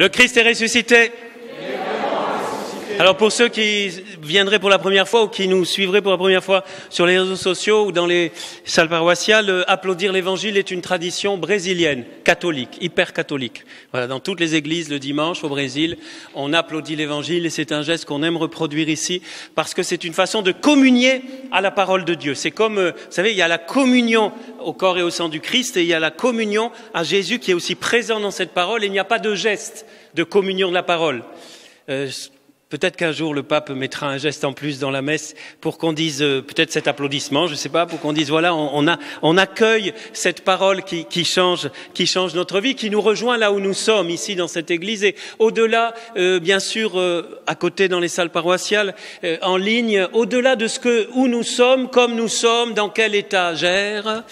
Le Christ est ressuscité. Alors pour ceux qui viendraient pour la première fois ou qui nous suivraient pour la première fois sur les réseaux sociaux ou dans les salles paroissiales, applaudir l'évangile est une tradition brésilienne, catholique, hyper catholique. Voilà, dans toutes les églises le dimanche au Brésil, on applaudit l'évangile et c'est un geste qu'on aime reproduire ici parce que c'est une façon de communier à la parole de Dieu. C'est comme, vous savez, il y a la communion au corps et au sang du Christ et il y a la communion à Jésus qui est aussi présent dans cette parole et il n'y a pas de geste de communion de la parole. Peut-être qu'un jour le pape mettra un geste en plus dans la messe pour qu'on dise, peut-être cet applaudissement, je ne sais pas, pour qu'on dise voilà, on accueille cette parole qui change notre vie, qui nous rejoint là où nous sommes, ici dans cette église et au-delà, bien sûr, à côté dans les salles paroissiales, en ligne, au-delà de où nous sommes, comme nous sommes, dans quelle étagère,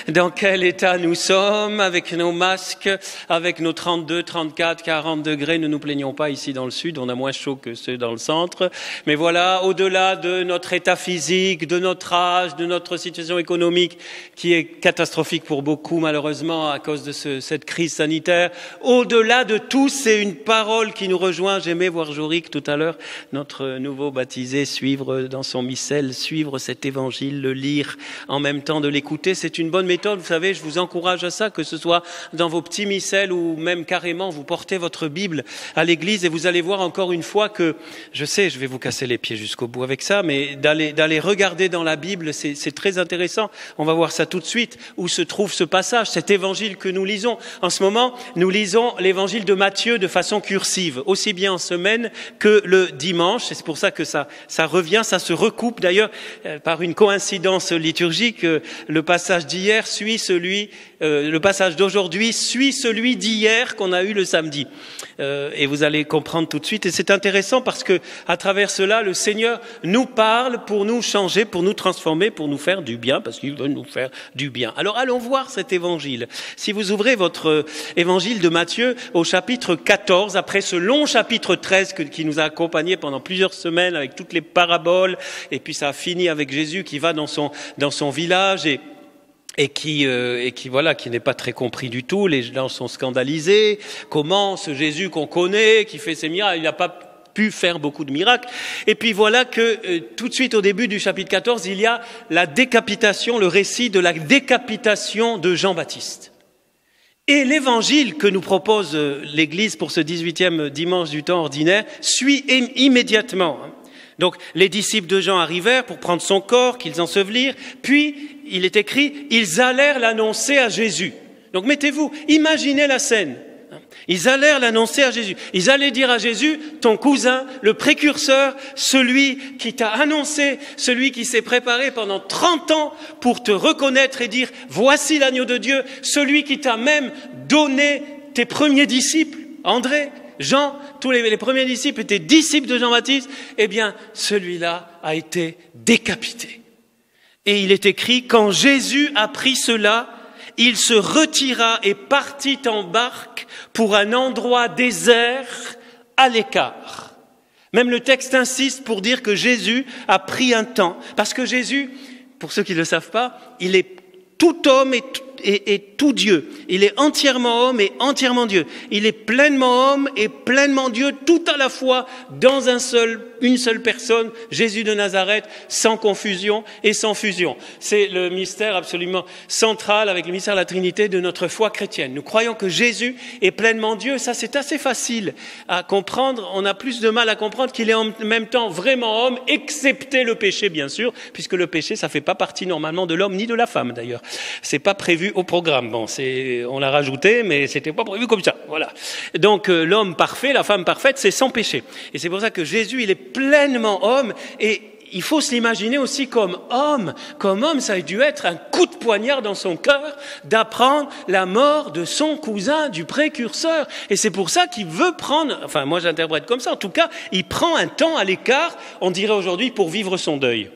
dans quel état nous sommes, avec nos masques, avec nos 32, 34, 40 degrés, ne nous plaignons pas ici dans le sud, on a moins chaud que ceux dans le centre, mais voilà, au-delà de notre état physique, de notre âge, de notre situation économique qui est catastrophique pour beaucoup malheureusement à cause de cette crise sanitaire, au-delà de tout, c'est une parole qui nous rejoint. J'aimais voir Jorik tout à l'heure, notre nouveau baptisé, suivre dans son missel, suivre cet évangile, le lire en même temps de l'écouter, c'est une bonne méthode, vous savez, je vous encourage à ça, que ce soit dans vos petits missels ou même carrément vous portez votre Bible à l'église et vous allez voir encore une fois que je sais, je vais vous casser les pieds jusqu'au bout avec ça, mais d'aller regarder dans la Bible, c'est très intéressant. On va voir ça tout de suite, où se trouve ce passage, cet évangile que nous lisons. En ce moment, nous lisons l'évangile de Matthieu de façon cursive, aussi bien en semaine que le dimanche. C'est pour ça que ça revient, ça se recoupe. D'ailleurs, par une coïncidence liturgique, le passage d'hier suit le passage d'aujourd'hui suit celui d'hier qu'on a eu le samedi. Et vous allez comprendre tout de suite. Et c'est intéressant parce que à travers cela, le Seigneur nous parle pour nous changer, pour nous transformer, pour nous faire du bien, parce qu'il veut nous faire du bien. Alors allons voir cet évangile. Si vous ouvrez votre évangile de Matthieu au chapitre 14, après ce long chapitre 13 qui nous a accompagnés pendant plusieurs semaines avec toutes les paraboles, et puis ça a fini avec Jésus qui va dans son village et qui n'est pas très compris du tout. Les gens sont scandalisés. Comment ce Jésus qu'on connaît, qui fait ces miracles, il n'a pas pu faire beaucoup de miracles. Et puis voilà que tout de suite au début du chapitre 14, il y a la décapitation, le récit de la décapitation de Jean-Baptiste. Et l'évangile que nous propose l'Église pour ce 18e dimanche du temps ordinaire suit immédiatement. Donc les disciples de Jean arrivèrent pour prendre son corps, qu'ils ensevelirent, puis il est écrit, ils allèrent l'annoncer à Jésus. Donc mettez-vous, imaginez la scène. Ils allèrent l'annoncer à Jésus. Ils allaient dire à Jésus, ton cousin, le précurseur, celui qui t'a annoncé, celui qui s'est préparé pendant 30 ans pour te reconnaître et dire, voici l'agneau de Dieu, celui qui t'a même donné tes premiers disciples, André, Jean, tous les premiers disciples étaient disciples de Jean-Baptiste, eh bien, celui-là a été décapité. Et il est écrit, quand Jésus apprit cela, il se retira et partit en barque pour un endroit désert à l'écart. Même le texte insiste pour dire que Jésus a pris un temps. Parce que Jésus, pour ceux qui ne le savent pas, il est tout homme et tout Dieu. Il est entièrement homme et entièrement Dieu. Il est pleinement homme et pleinement Dieu, tout à la fois dans une seule personne, Jésus de Nazareth, sans confusion et sans fusion. C'est le mystère absolument central avec le mystère de la Trinité de notre foi chrétienne. Nous croyons que Jésus est pleinement Dieu. Ça, c'est assez facile à comprendre. On a plus de mal à comprendre qu'il est en même temps vraiment homme, excepté le péché, bien sûr, puisque le péché, ça fait pas partie normalement de l'homme ni de la femme, d'ailleurs. C'est pas prévu au programme. Bon, on l'a rajouté, mais c'était pas prévu comme ça. Voilà. Donc, l'homme parfait, la femme parfaite, c'est sans péché. Et c'est pour ça que Jésus, il est pleinement homme et il faut se l'imaginer aussi comme homme. Comme homme, ça a dû être un coup de poignard dans son cœur d'apprendre la mort de son cousin, du précurseur. Et c'est pour ça qu'il veut prendre, enfin moi j'interprète comme ça, en tout cas, il prend un temps à l'écart, on dirait aujourd'hui, pour vivre son deuil.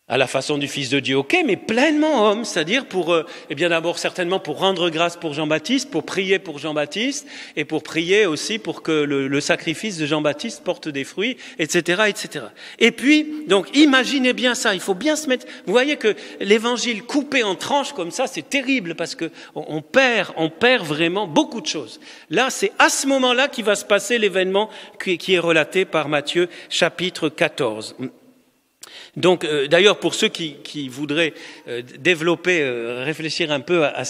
à la façon du Fils de Dieu, ok, mais pleinement homme, c'est-à-dire pour, d'abord certainement pour rendre grâce pour Jean-Baptiste, pour prier pour Jean-Baptiste, et pour prier aussi pour que le sacrifice de Jean-Baptiste porte des fruits, etc., etc. Et puis, donc, imaginez bien ça, il faut bien se mettre, vous voyez que l'évangile coupé en tranches comme ça, c'est terrible, parce que on perd vraiment beaucoup de choses. Là, c'est à ce moment-là qu'il va se passer l'événement qui est relaté par Matthieu, chapitre 14. Donc, d'ailleurs, pour ceux qui voudraient développer, réfléchir un peu à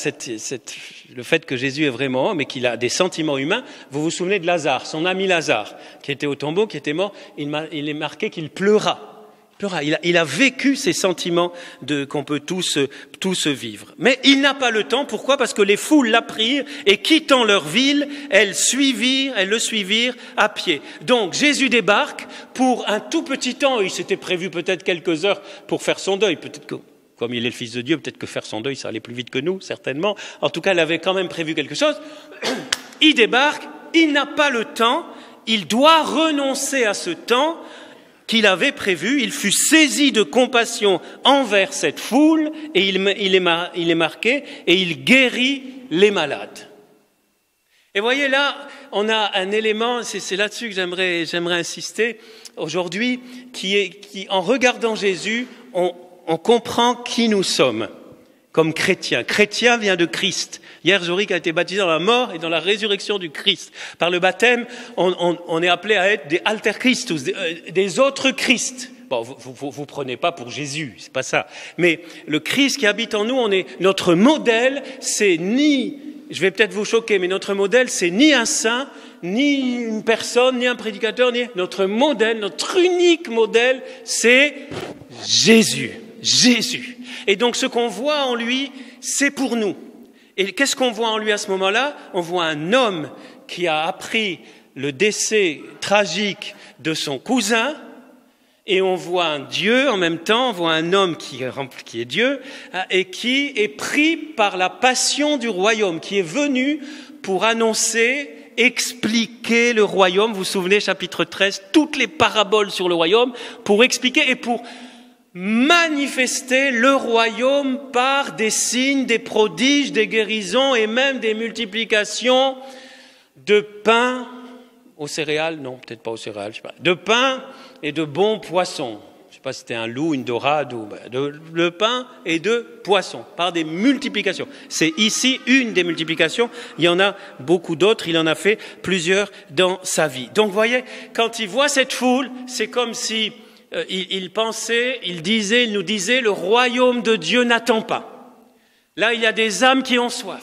le fait que Jésus est vraiment homme et qu'il a des sentiments humains, vous vous souvenez de Lazare, son ami Lazare, qui était au tombeau, qui était mort, il est marqué qu'il pleura. Il a vécu ces sentiments qu'on peut tous vivre. Mais il n'a pas le temps. Pourquoi ? Parce que les foules l'apprirent et quittant leur ville, elles le suivirent à pied. Donc Jésus débarque pour un tout petit temps. Il s'était prévu peut-être quelques heures pour faire son deuil. Peut-être que, comme il est le Fils de Dieu, peut-être que faire son deuil, ça allait plus vite que nous, certainement. En tout cas, il avait quand même prévu quelque chose. Il débarque, il n'a pas le temps, il doit renoncer à ce temps qu'il avait prévu, il fut saisi de compassion envers cette foule, et il est marqué, et il guérit les malades. Et voyez là, on a un élément, c'est là-dessus que j'aimerais insister aujourd'hui, qui en regardant Jésus, on comprend qui nous sommes comme chrétiens. Chrétien vient de Christ. Hier, Zoric a été baptisé dans la mort et dans la résurrection du Christ. Par le baptême, on est appelé à être des alter Christus, des autres Christ. Bon, vous prenez pas pour Jésus, c'est pas ça. Mais le Christ qui habite en nous, notre modèle, c'est ni, je vais peut-être vous choquer, mais notre modèle, c'est ni un saint, ni une personne, ni un prédicateur, ni notre modèle, notre unique modèle, c'est Jésus. Jésus. Et donc ce qu'on voit en lui, c'est pour nous. Et qu'est-ce qu'on voit en lui à ce moment-là ? On voit un homme qui a appris le décès tragique de son cousin, et on voit un Dieu en même temps, on voit un homme qui est Dieu, et qui est pris par la passion du royaume, qui est venu pour annoncer, expliquer le royaume. Vous vous souvenez, chapitre 13, toutes les paraboles sur le royaume, pour expliquer et pour manifester le royaume par des signes, des prodiges, des guérisons et même des multiplications de pain aux céréales, non, peut-être pas aux céréales, je sais pas, de pain et de bons poissons. Je sais pas si c'était un loup, une dorade, ou de pain et de poissons, par des multiplications. C'est ici une des multiplications, il y en a beaucoup d'autres, il en a fait plusieurs dans sa vie. Donc vous voyez, quand il voit cette foule, c'est comme si il pensait, il nous disait, le royaume de Dieu n'attend pas. Là, il y a des âmes qui ont soif.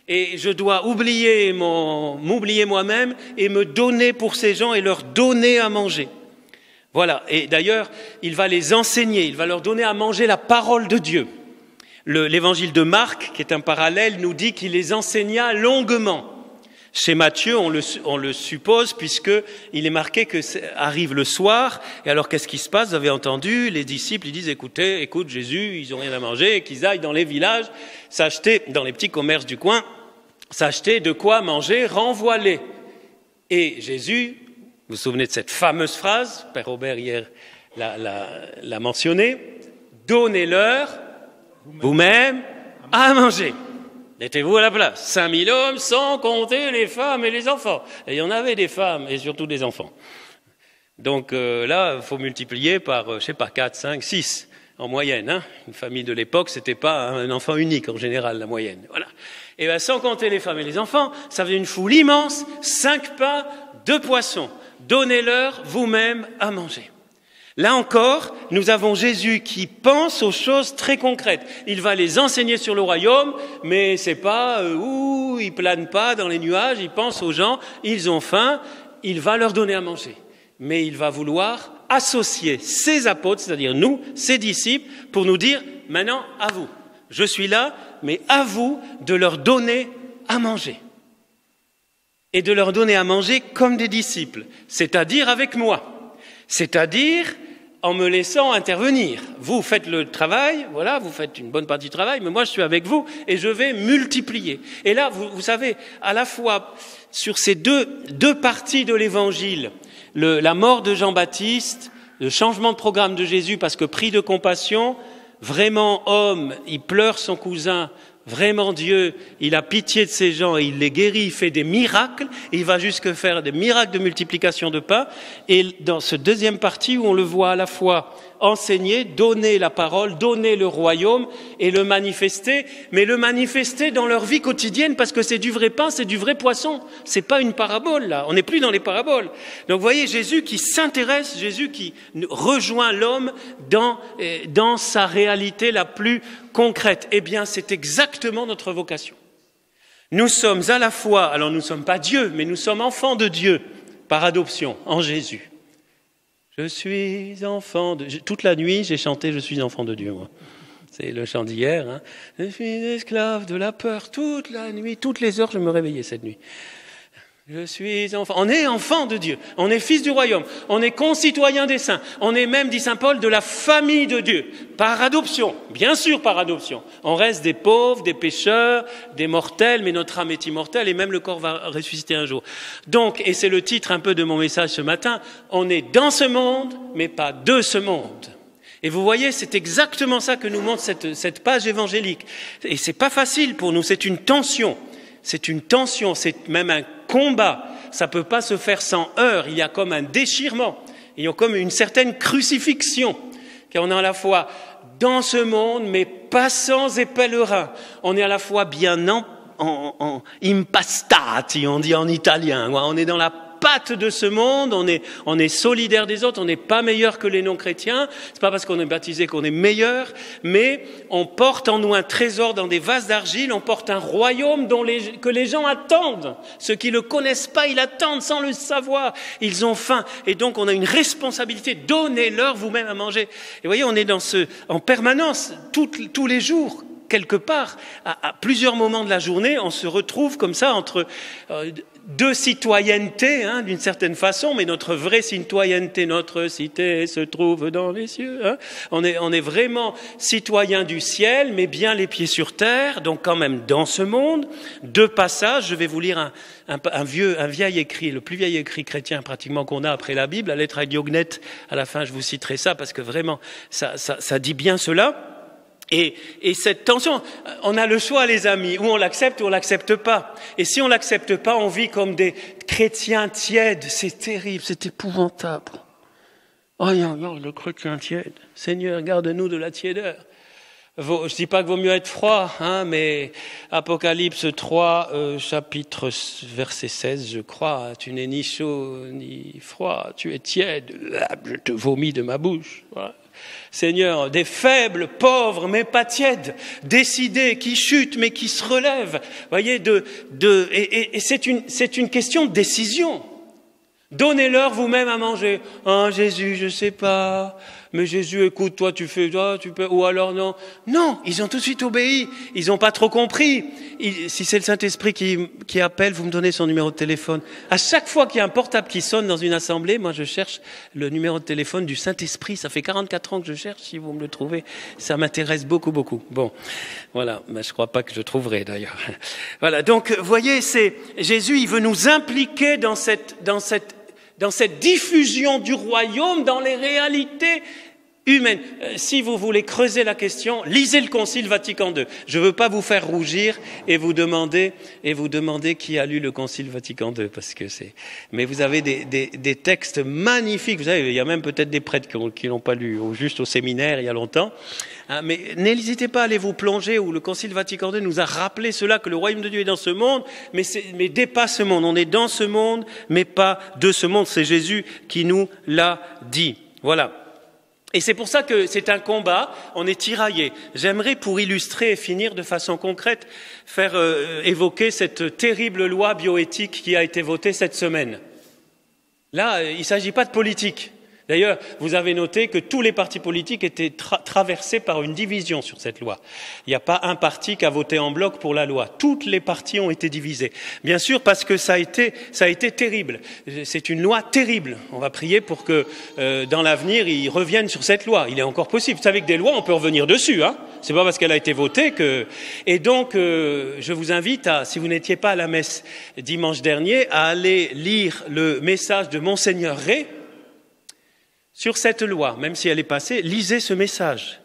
Et je dois m'oublier moi-même et me donner pour ces gens et leur donner à manger. Voilà. Et d'ailleurs, il va les enseigner, il va leur donner à manger la parole de Dieu. L'évangile de Marc, qui est un parallèle, nous dit qu'il les enseigna longuement. Chez Matthieu, on le suppose, puisqu'il est marqué que arrive le soir, et alors qu'est-ce qui se passe ? Vous avez entendu, les disciples, ils disent, écoute Jésus, ils n'ont rien à manger, et qu'ils aillent dans les villages, s'acheter, dans les petits commerces du coin, s'acheter de quoi manger, renvoie-les. Et Jésus, vous vous souvenez de cette fameuse phrase, Père Robert hier l'a mentionné, donnez-leur vous-même à manger. Mettez-vous à la place. 5000 hommes sans compter les femmes et les enfants. Et il y en avait des femmes et surtout des enfants. Donc là, il faut multiplier par, 4, 5, 6 en moyenne. Hein. Une famille de l'époque, c'était pas un enfant unique en général, la moyenne. Voilà. Et bien, sans compter les femmes et les enfants, ça faisait une foule immense, 5 pains, 2 poissons. Donnez-leur vous-même à manger. Là encore, nous avons Jésus qui pense aux choses très concrètes. Il va les enseigner sur le royaume, mais c'est pas il plane pas dans les nuages, il pense aux gens, ils ont faim, il va leur donner à manger. Mais il va vouloir associer ses apôtres, c'est-à-dire nous, ses disciples, pour nous dire, maintenant, à vous. Je suis là, mais à vous de leur donner à manger. Et de leur donner à manger comme des disciples, c'est-à-dire avec moi. C'est-à-dire en me laissant intervenir. Vous faites le travail, voilà, vous faites une bonne partie du travail, mais moi je suis avec vous et je vais multiplier. Et là, vous savez, à la fois sur ces deux parties de l'évangile, la mort de Jean-Baptiste le changement de programme de Jésus, parce que pris de compassion, vraiment homme, il pleure son cousin, vraiment Dieu, il a pitié de ces gens et il les guérit, il fait des miracles, et il va jusque faire des miracles de multiplication de pain. Et dans ce deuxième partie où on le voit à la fois enseigner, donner la parole, donner le royaume et le manifester, mais le manifester dans leur vie quotidienne, parce que c'est du vrai pain, c'est du vrai poisson. C'est pas une parabole, là. On n'est plus dans les paraboles. Donc, vous voyez, Jésus qui s'intéresse, Jésus qui rejoint l'homme dans sa réalité la plus concrète. Eh bien, c'est exactement notre vocation. Nous sommes à la fois, alors nous ne sommes pas Dieu, mais nous sommes enfants de Dieu par adoption en Jésus. Je suis enfant de... Toute la nuit, j'ai chanté « Je suis enfant de Dieu », moi. C'est le chant d'hier. Hein. Je suis esclave de la peur toute la nuit, toutes les heures, je me réveillais cette nuit. Je suis enfant. On est enfant de Dieu. On est fils du royaume. On est concitoyen des saints. On est même, dit saint Paul, de la famille de Dieu. Par adoption. Bien sûr, par adoption. On reste des pauvres, des pécheurs, des mortels, mais notre âme est immortelle et même le corps va ressusciter un jour. Donc, et c'est le titre un peu de mon message ce matin, on est dans ce monde, mais pas de ce monde. Et vous voyez, c'est exactement ça que nous montre cette page évangélique. Et c'est pas facile pour nous. C'est une tension. C'est une tension, c'est même un combat. Ça ne peut pas se faire sans heurts. Il y a comme un déchirement. Il y a comme une certaine crucifixion. Car on est à la fois dans ce monde, mais passants et pèlerins. On est à la fois bien en impastati, on dit en italien. On est dans la patte de ce monde, on est solidaire des autres, on n'est pas meilleur que les non-chrétiens. C'est pas parce qu'on est baptisé qu'on est meilleur, mais on porte en nous un trésor dans des vases d'argile, on porte un royaume que les gens attendent. Ceux qui le connaissent pas, ils attendent sans le savoir. Ils ont faim. Et donc, on a une responsabilité. Donnez-leur vous-même à manger. Et vous voyez, on est en permanence, tous les jours, quelque part, à plusieurs moments de la journée, on se retrouve comme ça entre deux citoyennetés, hein, d'une certaine façon, mais notre vraie citoyenneté, notre cité se trouve dans les cieux. Hein. On est vraiment citoyens du ciel, mais bien les pieds sur terre, donc quand même dans ce monde. Deux passages, je vais vous lire un vieil écrit, le plus vieil écrit chrétien pratiquement qu'on a après la Bible, la lettre à Diognète. À la fin, je vous citerai ça parce que vraiment, ça dit bien cela. Et cette tension, on a le choix, les amis, ou on l'accepte ou on l'accepte pas. Et si on l'accepte pas, on vit comme des chrétiens tièdes. C'est terrible, c'est épouvantable. Oh, le chrétien tiède. Seigneur, garde-nous de la tiédeur. Je dis pas qu'il vaut mieux être froid, hein, mais Apocalypse 3, chapitre verset 16, je crois, tu n'es ni chaud ni froid, tu es tiède, je te vomis de ma bouche. Voilà. Seigneur, des faibles, pauvres, mais pas tièdes, décidés, qui chutent, mais qui se relèvent. Voyez, et c'est une question de décision. Donnez-leur vous-même à manger. Ah, Jésus, je sais pas. Mais Jésus, écoute, toi, tu peux, ou alors non. Non, ils ont tout de suite obéi. Ils n'ont pas trop compris. Si c'est le Saint-Esprit qui appelle, vous me donnez son numéro de téléphone. À chaque fois qu'il y a un portable qui sonne dans une assemblée, moi, je cherche le numéro de téléphone du Saint-Esprit. Ça fait 44 ans que je cherche, si vous me le trouvez. Ça m'intéresse beaucoup, beaucoup. Bon, voilà. Mais je crois pas que je trouverai, d'ailleurs. Voilà. Donc, vous voyez, Jésus, il veut nous impliquer dans cette diffusion du royaume, dans les réalités humaines. Si vous voulez creuser la question, lisez le Concile Vatican II. Je ne veux pas vous faire rougir et vous demander qui a lu le Concile Vatican II, parce que mais vous avez des textes magnifiques. Vous savez, il y a même peut-être des prêtres qui l'ont pas lu, juste au séminaire il y a longtemps. Mais n'hésitez pas à aller vous plonger, où le Concile Vatican II nous a rappelé cela, que le royaume de Dieu est dans ce monde, mais dépasse ce monde. On est dans ce monde, mais pas de ce monde. C'est Jésus qui nous l'a dit. Voilà. Et c'est pour ça que c'est un combat, on est tiraillé. J'aimerais, pour illustrer et finir de façon concrète, faire évoquer cette terrible loi bioéthique qui a été votée cette semaine. Là, il ne s'agit pas de politique. D'ailleurs, vous avez noté que tous les partis politiques étaient traversés par une division sur cette loi. Il n'y a pas un parti qui a voté en bloc pour la loi. Toutes les partis ont été divisés. Bien sûr, parce que ça a été terrible. C'est une loi terrible. On va prier pour que, dans l'avenir, ils reviennent sur cette loi. Il est encore possible. Vous savez que des lois, on peut revenir dessus, hein. C'est pas parce qu'elle a été votée que... Et donc, je vous invite si vous n'étiez pas à la messe dimanche dernier, à aller lire le message de Monseigneur Ray, sur cette loi, même si elle est passée, lisez ce message.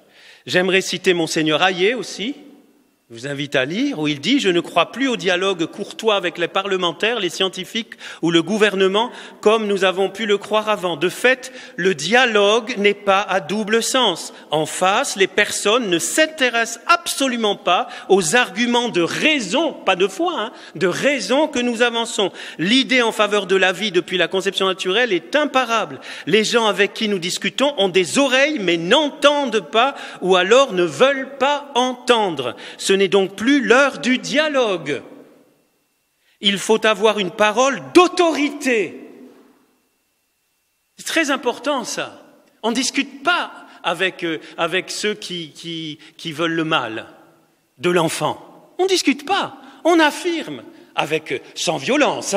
J'aimerais citer Monseigneur Hayet aussi, je vous invite à lire, où il dit « Je ne crois plus au dialogue courtois avec les parlementaires, les scientifiques ou le gouvernement comme nous avons pu le croire avant. De fait, le dialogue n'est pas à double sens. En face, les personnes ne s'intéressent absolument pas aux arguments de raison, pas de foi, de raison que nous avançons. L'idée en faveur de la vie depuis la conception naturelle est imparable. Les gens avec qui nous discutons ont des oreilles mais n'entendent pas ou alors ne veulent pas entendre. Ce n'est donc plus l'heure du dialogue. Il faut avoir une parole d'autorité. C'est très important ça. On ne discute pas avec ceux qui veulent le mal de l'enfant. On ne discute pas. On affirme sans violence,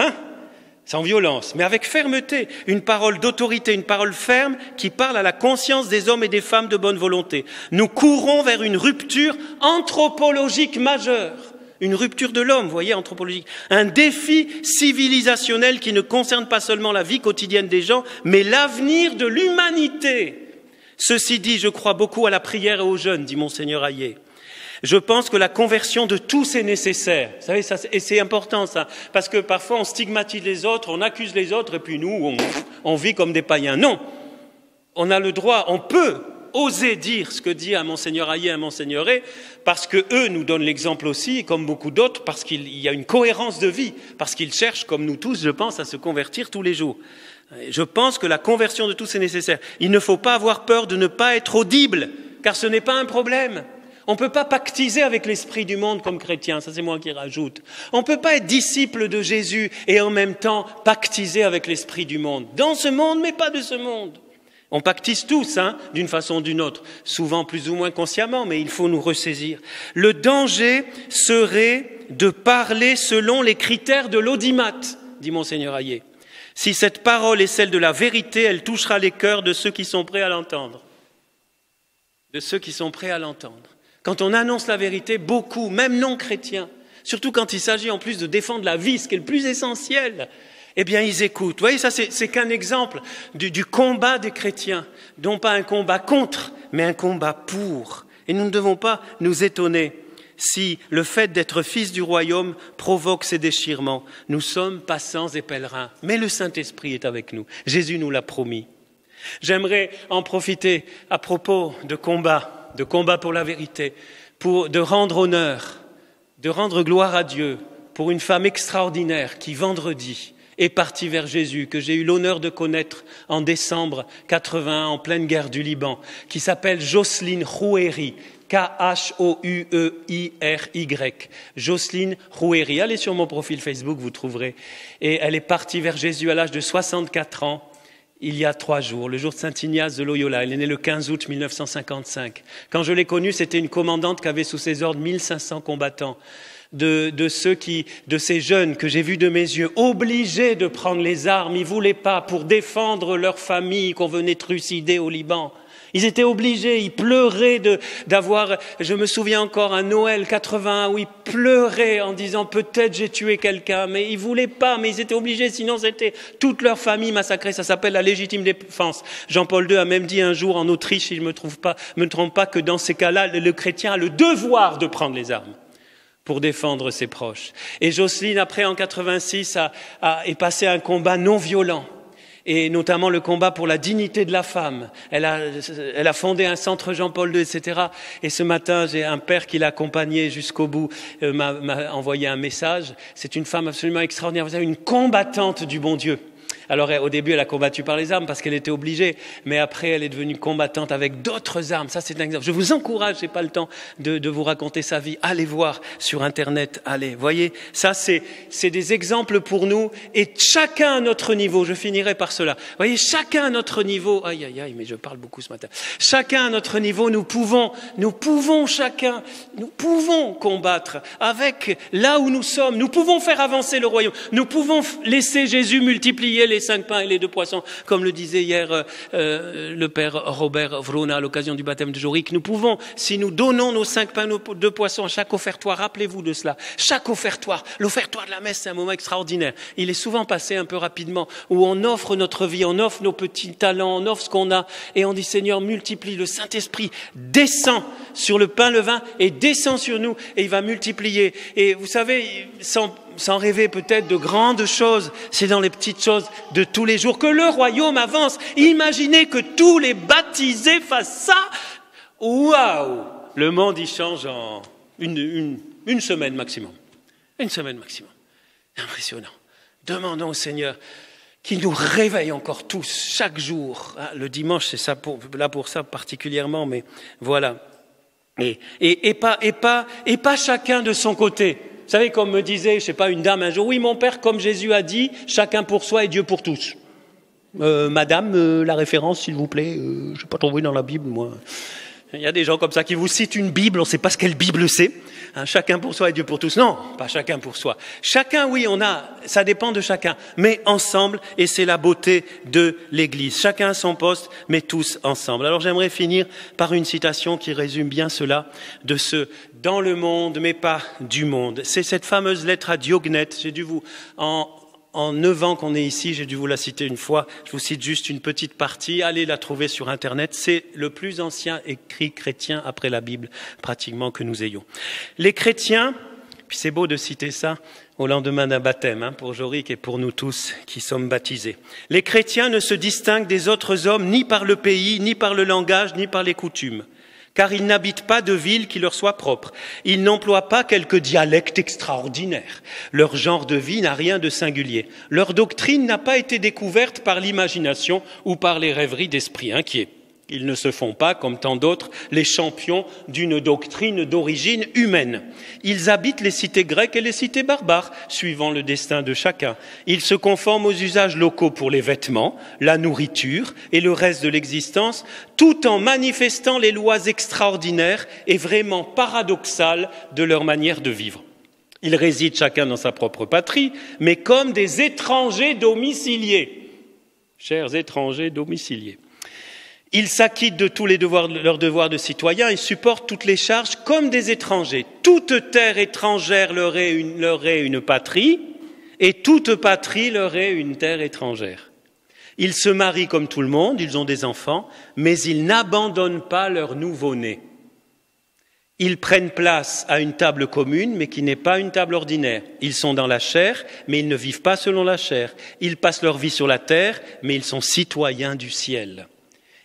sans violence, mais avec fermeté, une parole d'autorité, une parole ferme qui parle à la conscience des hommes et des femmes de bonne volonté. Nous courons vers une rupture anthropologique majeure, une rupture de l'homme, vous voyez, anthropologique, un défi civilisationnel qui ne concerne pas seulement la vie quotidienne des gens, mais l'avenir de l'humanité. Ceci dit, je crois beaucoup à la prière et aux jeûnes, dit Monseigneur Hayet. Je pense que la conversion de tous est nécessaire. Vous savez, ça, et c'est important ça, parce que parfois on stigmatise les autres, on accuse les autres, et puis nous, on vit comme des païens. Non, on a le droit, on peut oser dire ce que dit un Monseigneur Hayet, un Monseigneur Ré, parce que eux nous donnent l'exemple aussi, comme beaucoup d'autres, parce qu'il y a une cohérence de vie, parce qu'ils cherchent, comme nous tous, je pense, à se convertir tous les jours. Je pense que la conversion de tous est nécessaire. Il ne faut pas avoir peur de ne pas être audible, car ce n'est pas un problème. On ne peut pas pactiser avec l'esprit du monde comme chrétien, ça c'est moi qui rajoute. On ne peut pas être disciple de Jésus et en même temps pactiser avec l'esprit du monde. Dans ce monde, mais pas de ce monde. On pactise tous, d'une façon ou d'une autre, souvent plus ou moins consciemment, mais il faut nous ressaisir. Le danger serait de parler selon les critères de l'audimat, dit Monseigneur Hayet. Si cette parole est celle de la vérité, elle touchera les cœurs de ceux qui sont prêts à l'entendre. De ceux qui sont prêts à l'entendre. Quand on annonce la vérité, beaucoup, même non chrétiens, surtout quand il s'agit en plus de défendre la vie, ce qui est le plus essentiel, eh bien ils écoutent. Vous voyez, ça c'est qu'un exemple du combat des chrétiens, non pas un combat contre, mais un combat pour. Et nous ne devons pas nous étonner si le fait d'être fils du royaume provoque ces déchirements. Nous sommes passants et pèlerins, mais le Saint-Esprit est avec nous. Jésus nous l'a promis. J'aimerais en profiter à propos de combat pour la vérité, de rendre honneur, de rendre gloire à Dieu pour une femme extraordinaire qui, vendredi, est partie vers Jésus, que j'ai eu l'honneur de connaître en décembre 81, en pleine guerre du Liban, qui s'appelle Jocelyne Rouhéry, K-H-O-U-E-I-R-Y. Jocelyne Rouhéry. Allez sur mon profil Facebook, vous trouverez. Et elle est partie vers Jésus à l'âge de 64 ans. Il y a 3 jours, le jour de Saint-Ignace de Loyola. Elle est née le 15 août 1955. Quand je l'ai connue, c'était une commandante qui avait sous ses ordres 1500 combattants. De ces jeunes que j'ai vus de mes yeux, obligés de prendre les armes. Ils ne voulaient pas pour défendre leur famille qu'on venait trucider au Liban. Ils étaient obligés, ils pleuraient d'avoir, je me souviens encore, un Noël 81 où ils pleuraient en disant peut-être j'ai tué quelqu'un, mais ils voulaient pas, mais ils étaient obligés, sinon c'était toute leur famille massacrée. Ça s'appelle la légitime défense. Jean-Paul II a même dit un jour en Autriche, si je me trompe pas, que dans ces cas-là, le chrétien a le devoir de prendre les armes pour défendre ses proches. Et Jocelyne, après en 86, est passée à un combat non violent. Et notamment le combat pour la dignité de la femme. Elle a fondé un centre Jean-Paul II, etc. Et ce matin, j'ai un père qui l'a accompagné jusqu'au bout, m'a envoyé un message. C'est une femme absolument extraordinaire. Vous savez, une combattante du bon Dieu. Alors au début, elle a combattu par les armes parce qu'elle était obligée, mais après, elle est devenue combattante avec d'autres armes. Ça, c'est un exemple. Je vous encourage, j'ai pas le temps de vous raconter sa vie. Allez voir sur Internet, allez. Voyez, ça, c'est des exemples pour nous et chacun à notre niveau. Je finirai par cela. Voyez, chacun à notre niveau. Aïe, aïe, aïe, mais je parle beaucoup ce matin. Chacun à notre niveau, nous pouvons combattre avec là où nous sommes. Nous pouvons faire avancer le royaume. Nous pouvons laisser Jésus multiplier les 5 pains et les 2 poissons, comme le disait hier le père Robert Vrona à l'occasion du baptême de Jorik. Nous pouvons, si nous donnons nos 5 pains, nos 2 poissons à chaque offertoire, rappelez-vous de cela, chaque offertoire, l'offertoire de la messe, c'est un moment extraordinaire. Il est souvent passé un peu rapidement, où on offre notre vie, on offre nos petits talents, on offre ce qu'on a, et on dit Seigneur, multiplie, le Saint-Esprit descend sur le pain, le vin, et descend sur nous, et il va multiplier. Et vous savez, sans rêver peut-être de grandes choses, c'est dans les petites choses de tous les jours que le royaume avance. Imaginez que tous les baptisés fassent ça. Waouh! Le monde y change en une semaine maximum. Une semaine maximum. Impressionnant. Demandons au Seigneur qu'il nous réveille encore tous, chaque jour. Le dimanche, c'est ça pour ça particulièrement, mais voilà. Et pas chacun de son côté. Vous savez, comme me disait, je sais pas, une dame un jour, oui, mon père, comme Jésus a dit, chacun pour soi et Dieu pour tous. Madame, la référence, s'il vous plaît, je n'ai pas trouvé dans la Bible, moi. Il y a des gens comme ça qui vous citent une Bible, on ne sait pas ce quelle Bible c'est. Chacun pour soi et Dieu pour tous. Non, pas chacun pour soi. Chacun, oui, ça dépend de chacun, mais ensemble, et c'est la beauté de l'Église. Chacun à son poste, mais tous ensemble. Alors j'aimerais finir par une citation qui résume bien cela, de ce « dans le monde, mais pas du monde ». C'est cette fameuse lettre à Diognète. J'ai dû en 9 ans qu'on est ici, j'ai dû vous la citer une fois, je vous cite juste une petite partie, allez la trouver sur Internet, c'est le plus ancien écrit chrétien après la Bible, pratiquement, que nous ayons. Les chrétiens, puis c'est beau de citer ça au lendemain d'un baptême, pour Jorik et pour nous tous qui sommes baptisés. Les chrétiens ne se distinguent des autres hommes ni par le pays, ni par le langage, ni par les coutumes. Car ils n'habitent pas de ville qui leur soit propre. Ils n'emploient pas quelque dialecte extraordinaire. Leur genre de vie n'a rien de singulier. Leur doctrine n'a pas été découverte par l'imagination ou par les rêveries d'esprits inquiets. Ils ne se font pas, comme tant d'autres, les champions d'une doctrine d'origine humaine. Ils habitent les cités grecques et les cités barbares, suivant le destin de chacun. Ils se conforment aux usages locaux pour les vêtements, la nourriture et le reste de l'existence, tout en manifestant les lois extraordinaires et vraiment paradoxales de leur manière de vivre. Ils résident chacun dans sa propre patrie, mais comme des étrangers domiciliés. Chers étrangers domiciliés. Ils s'acquittent de tous leurs devoirs de citoyens et supportent toutes les charges comme des étrangers. Toute terre étrangère leur est une patrie, et toute patrie leur est une terre étrangère. Ils se marient comme tout le monde, ils ont des enfants, mais ils n'abandonnent pas leur nouveau-né. Ils prennent place à une table commune, mais qui n'est pas une table ordinaire. Ils sont dans la chair, mais ils ne vivent pas selon la chair. Ils passent leur vie sur la terre, mais ils sont citoyens du ciel.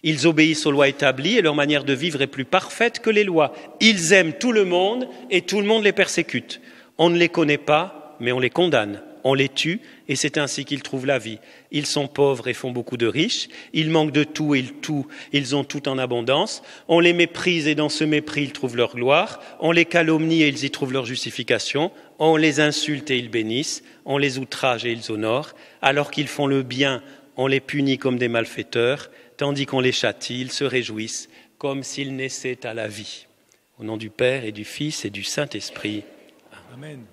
Ils obéissent aux lois établies et leur manière de vivre est plus parfaite que les lois. Ils aiment tout le monde et tout le monde les persécute. On ne les connaît pas, mais on les condamne. On les tue et c'est ainsi qu'ils trouvent la vie. Ils sont pauvres et font beaucoup de riches. Ils manquent de tout et ils ont tout en abondance. On les méprise et dans ce mépris, ils trouvent leur gloire. On les calomnie et ils y trouvent leur justification. On les insulte et ils bénissent. On les outrage et ils honorent. Alors qu'ils font le bien, on les punit comme des malfaiteurs. Tandis qu'on les châtie, ils se réjouissent comme s'ils naissaient à la vie. Au nom du Père et du Fils et du Saint-Esprit. Amen.